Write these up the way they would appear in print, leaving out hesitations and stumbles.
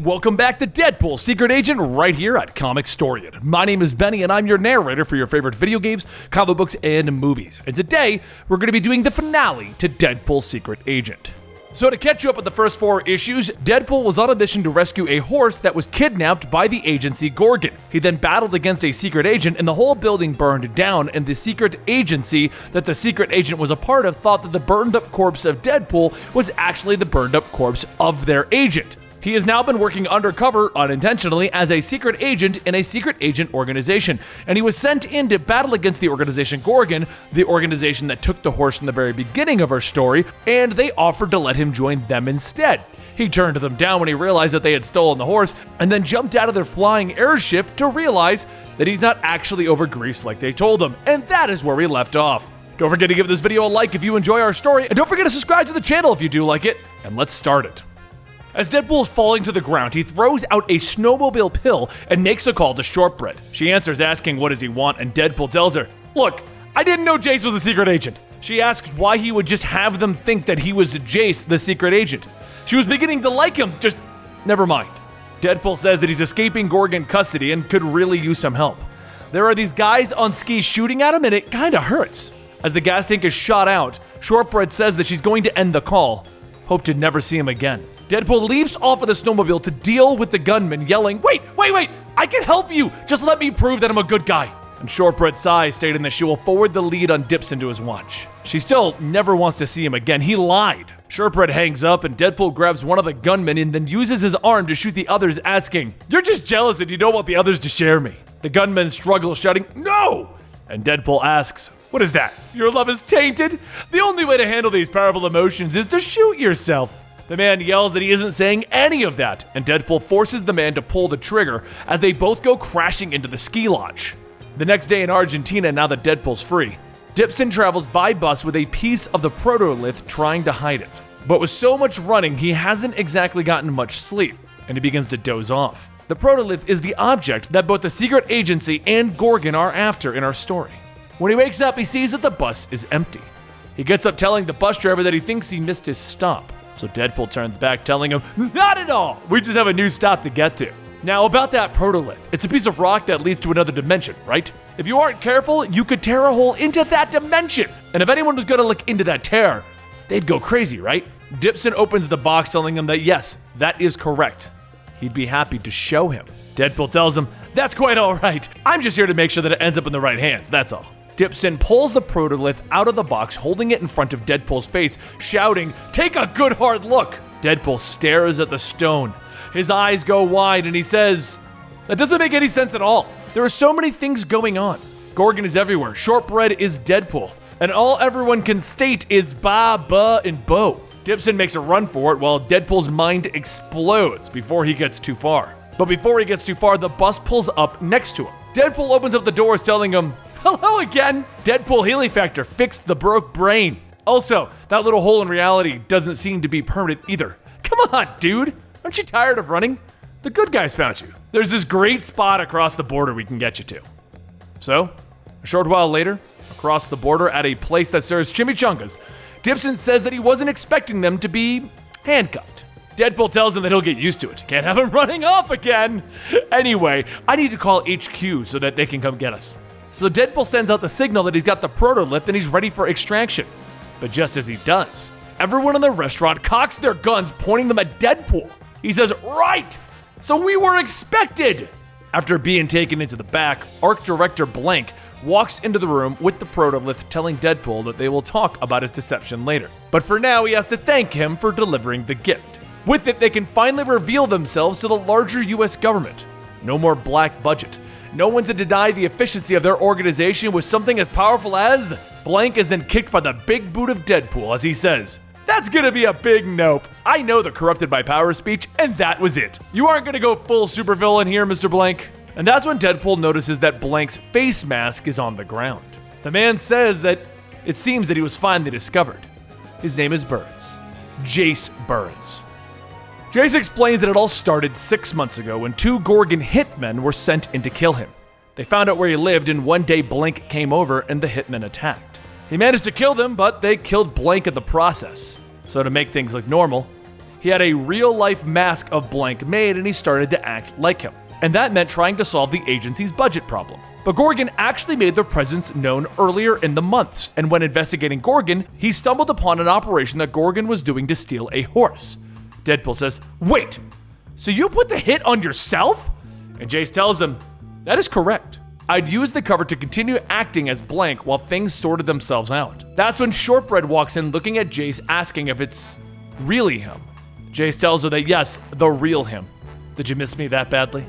Welcome back to Deadpool Secret Agent right here at Comicstorian. My name is Benny and I'm your narrator for your favorite video games, comic books, and movies. And today, we're going to be doing the finale to Deadpool Secret Agent. So to catch you up with the first 4 issues, Deadpool was on a mission to rescue a horse that was kidnapped by the agency Gorgon. He then battled against a secret agent and the whole building burned down, and the secret agency that the secret agent was a part of thought that the burned up corpse of Deadpool was actually the burned up corpse of their agent. He has now been working undercover, unintentionally, as a secret agent in a secret agent organization, and he was sent in to battle against the organization Gorgon, the organization that took the horse in the very beginning of our story, and they offered to let him join them instead. He turned them down when he realized that they had stolen the horse, and then jumped out of their flying airship to realize that he's not actually over Greece like they told him, and that is where we left off. Don't forget to give this video a like if you enjoy our story, and don't forget to subscribe to the channel if you do like it, and let's start it. As Deadpool is falling to the ground, he throws out a snowmobile pill and makes a call to Shortbread. She answers asking what does he want, and Deadpool tells her, "Look, I didn't know Jace was a secret agent." She asks why he would just have them think that he was Jace, the secret agent. She was beginning to like him, just never mind. Deadpool says that he's escaping Gorgon custody and could really use some help. There are these guys on skis shooting at him and it kinda hurts. As the gas tank is shot out, Shortbread says that she's going to end the call. Hope to never see him again. Deadpool leaps off of the snowmobile to deal with the gunman, yelling, wait, I can help you! Just let me prove that I'm a good guy." And Shortbread sighs, stating that she will forward the lead on Dipson to his watch. She still never wants to see him again. He lied. Shortbread hangs up and Deadpool grabs one of the gunmen and then uses his arm to shoot the others, asking, "You're just jealous and you don't want the others to share me." The gunmen struggle, shouting, "No!" And Deadpool asks, "What is that? Your love is tainted? The only way to handle these powerful emotions is to shoot yourself." The man yells that he isn't saying any of that, and Deadpool forces the man to pull the trigger as they both go crashing into the ski lodge. The next day in Argentina, now that Deadpool's free, Dipson travels by bus with a piece of the protolith trying to hide it. But with so much running, he hasn't exactly gotten much sleep, and he begins to doze off. The protolith is the object that both the secret agency and Gorgon are after in our story. When he wakes up, he sees that the bus is empty. He gets up telling the bus driver that he thinks he missed his stop. So Deadpool turns back, telling him, "Not at all! We just have a new stop to get to." Now, about that protolith, it's a piece of rock that leads to another dimension, right? If you aren't careful, you could tear a hole into that dimension. And if anyone was gonna look into that tear, they'd go crazy, right? Dipson opens the box, telling him that yes, that is correct. He'd be happy to show him. Deadpool tells him, "That's quite all right. I'm just here to make sure that it ends up in the right hands, that's all." Dipson pulls the protolith out of the box, holding it in front of Deadpool's face, shouting, "Take a good hard look!" Deadpool stares at the stone. His eyes go wide and he says, "That doesn't make any sense at all. There are so many things going on. Gorgon is everywhere, Shortbread is Deadpool, and all everyone can state is ba, ba, and bo." Dipson makes a run for it while Deadpool's mind explodes before he gets too far. But before he gets too far, the bus pulls up next to him. Deadpool opens up the doors, telling him, "Hello again." Deadpool healing factor fixed the broke brain. Also, that little hole in reality doesn't seem to be permanent either. Come on, dude. Aren't you tired of running? The good guys found you. There's this great spot across the border we can get you to. So, a short while later, across the border at a place that serves chimichangas, Dipson says that he wasn't expecting them to be handcuffed. Deadpool tells him that he'll get used to it. Can't have him running off again. Anyway, I need to call HQ so that they can come get us. So Deadpool sends out the signal that he's got the protolith and he's ready for extraction. But just as he does, everyone in the restaurant cocks their guns, pointing them at Deadpool. He says, "Right! So we were expected!" After being taken into the back, Art Director Blank walks into the room with the protolith, telling Deadpool that they will talk about his deception later. But for now, he has to thank him for delivering the gift. With it, they can finally reveal themselves to the larger US government. No more black budget. No one's to deny the efficiency of their organization with something as powerful as... Blank is then kicked by the big boot of Deadpool as he says, "That's gonna be a big nope. I know the corrupted by power speech, and that was it. You aren't gonna go full supervillain here, Mr. Blank." And that's when Deadpool notices that Blank's face mask is on the ground. The man says that it seems that he was finally discovered. His name is Burns. Jace Burns. Jace explains that it all started 6 months ago when 2 Gorgon hitmen were sent in to kill him. They found out where he lived, and one day Blank came over and the hitmen attacked. He managed to kill them, but they killed Blank in the process. So to make things look normal, he had a real-life mask of Blank made and he started to act like him. And that meant trying to solve the agency's budget problem. But Gorgon actually made their presence known earlier in the months, and when investigating Gorgon, he stumbled upon an operation that Gorgon was doing to steal a horse. Deadpool says, "Wait, so you put the hit on yourself?" And Jace tells him, "That is correct. I'd used the cover to continue acting as Blank while things sorted themselves out." That's when Shortbread walks in looking at Jace, asking if it's really him. Jace tells her that yes, the real him. "Did you miss me that badly?"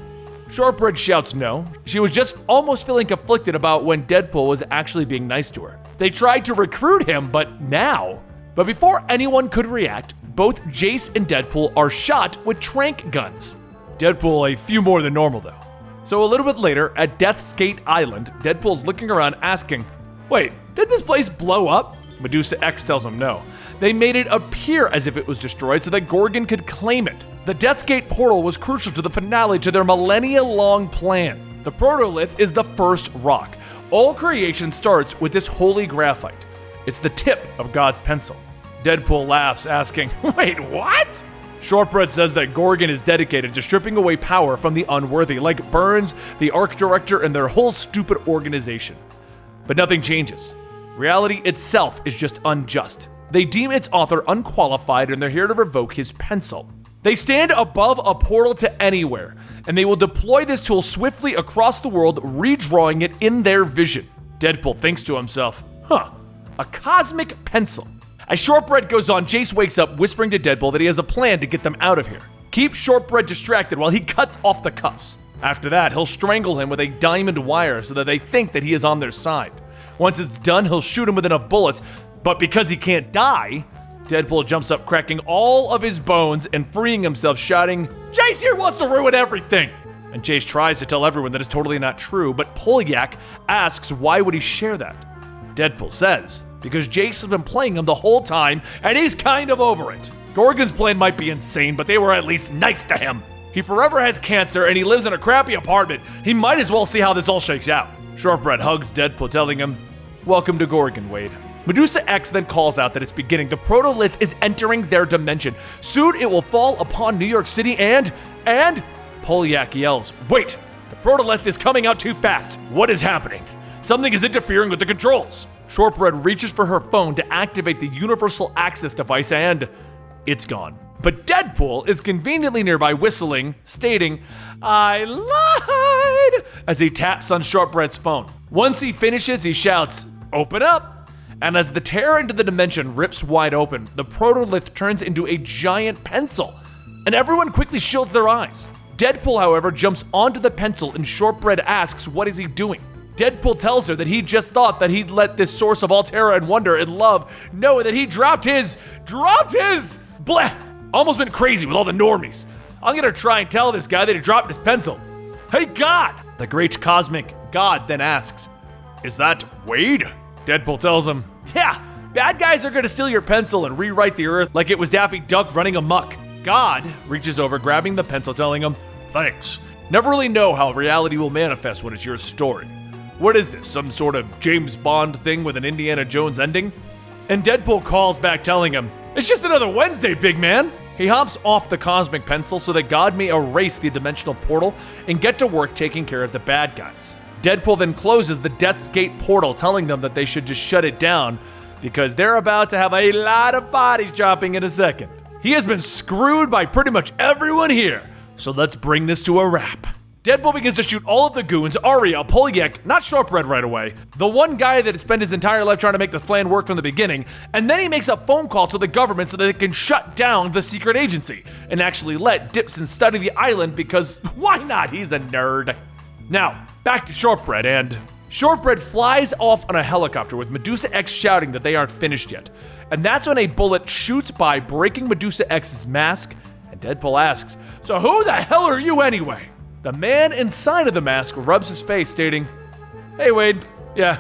Shortbread shouts no. She was just almost feeling conflicted about when Deadpool was actually being nice to her. They tried to recruit him, but now. But before anyone could react, both Jace and Deadpool are shot with tranq guns. Deadpool a few more than normal though. So a little bit later, at Death's Gate Island, Deadpool's looking around asking, "Wait, did this place blow up?" Medusa X tells him no. They made it appear as if it was destroyed so that Gorgon could claim it. The Death's Gate portal was crucial to the finale to their millennia-long plan. The protolith is the first rock. All creation starts with this holy graphite. It's the tip of God's pencil. Deadpool laughs, asking, "Wait, what?" Shortbread says that Gorgon is dedicated to stripping away power from the unworthy, like Burns, the Arc Director, and their whole stupid organization. But nothing changes. Reality itself is just unjust. They deem its author unqualified and they're here to revoke his pencil. They stand above a portal to anywhere, and they will deploy this tool swiftly across the world, redrawing it in their vision. Deadpool thinks to himself, a cosmic pencil. As Shortbread goes on, Jace wakes up whispering to Deadpool that he has a plan to get them out of here. Keep Shortbread distracted while he cuts off the cuffs. After that, he'll strangle him with a diamond wire so that they think that he is on their side. Once it's done, he'll shoot him with enough bullets, but because he can't die, Deadpool jumps up, cracking all of his bones and freeing himself, shouting, "Jace here wants to ruin everything!" And Jace tries to tell everyone that it's totally not true, but Polyak asks why would he share that. Deadpool says, because Jace has been playing him the whole time, and he's kind of over it. Gorgon's plan might be insane, but they were at least nice to him. He forever has cancer, and he lives in a crappy apartment. He might as well see how this all shakes out. Shortbread hugs Deadpool, telling him, "Welcome to Gorgon, Wade." Medusa X then calls out that it's beginning. The protolith is entering their dimension. Soon it will fall upon New York City and Polyak yells, "Wait! The protolith is coming out too fast. What is happening? Something is interfering with the controls." Shortbread reaches for her phone to activate the universal access device and it's gone. But Deadpool is conveniently nearby whistling, stating, "I lied," as he taps on Shortbread's phone. Once he finishes, he shouts, "Open up!" And as the tear into the dimension rips wide open, the protolith turns into a giant pencil, and everyone quickly shields their eyes. Deadpool, however, jumps onto the pencil and Shortbread asks what is he doing. Deadpool tells her that he just thought that he'd let this source of all terror and wonder and love know that he dropped his, blah, almost went crazy with all the normies. I'm gonna try and tell this guy that he dropped his pencil. Hey God! The great cosmic God then asks, "Is that Wade?" Deadpool tells him, "Yeah, bad guys are gonna steal your pencil and rewrite the earth like it was Daffy Duck running amok." God reaches over, grabbing the pencil, telling him, "Thanks. Never really know how reality will manifest when it's your story. What is this, some sort of James Bond thing with an Indiana Jones ending?" And Deadpool calls back, telling him, "It's just another Wednesday, big man." He hops off the cosmic pencil so that God may erase the dimensional portal and get to work taking care of the bad guys. Deadpool then closes the Death's Gate portal, telling them that they should just shut it down because they're about to have a lot of bodies dropping in a second. He has been screwed by pretty much everyone here, so let's bring this to a wrap. Deadpool begins to shoot all of the goons, Aria, Polyak, not Shortbread right away, the one guy that had spent his entire life trying to make the plan work from the beginning, and then he makes a phone call to the government so that they can shut down the secret agency and actually let Dipson study the island because why not? He's a nerd. Now, back to Shortbread, and Shortbread flies off on a helicopter with Medusa X shouting that they aren't finished yet. And that's when a bullet shoots by, breaking Medusa X's mask, and Deadpool asks, "So who the hell are you anyway?" The man inside of the mask rubs his face, stating, "Hey Wade, yeah,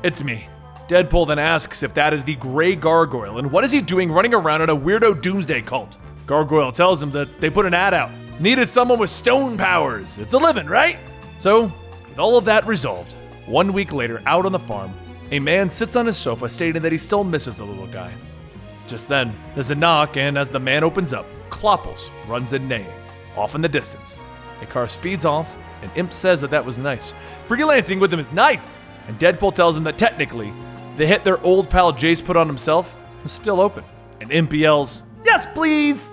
it's me." Deadpool then asks if that is the Gray Gargoyle, and what is he doing running around in a weirdo doomsday cult? Gargoyle tells him that they put an ad out. Needed someone with stone powers. It's a living, right? So, with all of that resolved, 1 week later, out on the farm, a man sits on his sofa stating that he still misses the little guy. Just then, there's a knock, and as the man opens up, Kloppels runs in neighing. Off in the distance, a car speeds off, and Imp says that was nice. Freelancing with him is nice! And Deadpool tells him that technically, the hit their old pal Jace put on himself is still open. And Imp yells, "Yes, please!"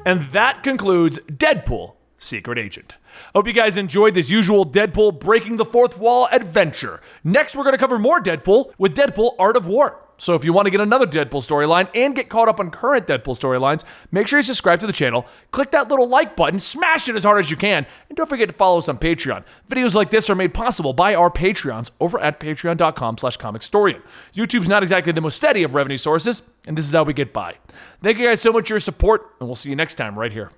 And that concludes Deadpool, Secret Agent. Hope you guys enjoyed this usual Deadpool breaking the fourth wall adventure. Next, we're going to cover more Deadpool with Deadpool Art of War. So if you want to get another Deadpool storyline and get caught up on current Deadpool storylines, make sure you subscribe to the channel, click that little like button, smash it as hard as you can, and don't forget to follow us on Patreon. Videos like this are made possible by our Patreons over at patreon.com/Comicstorian. YouTube's not exactly the most steady of revenue sources, and this is how we get by. Thank you guys so much for your support, and we'll see you next time right here.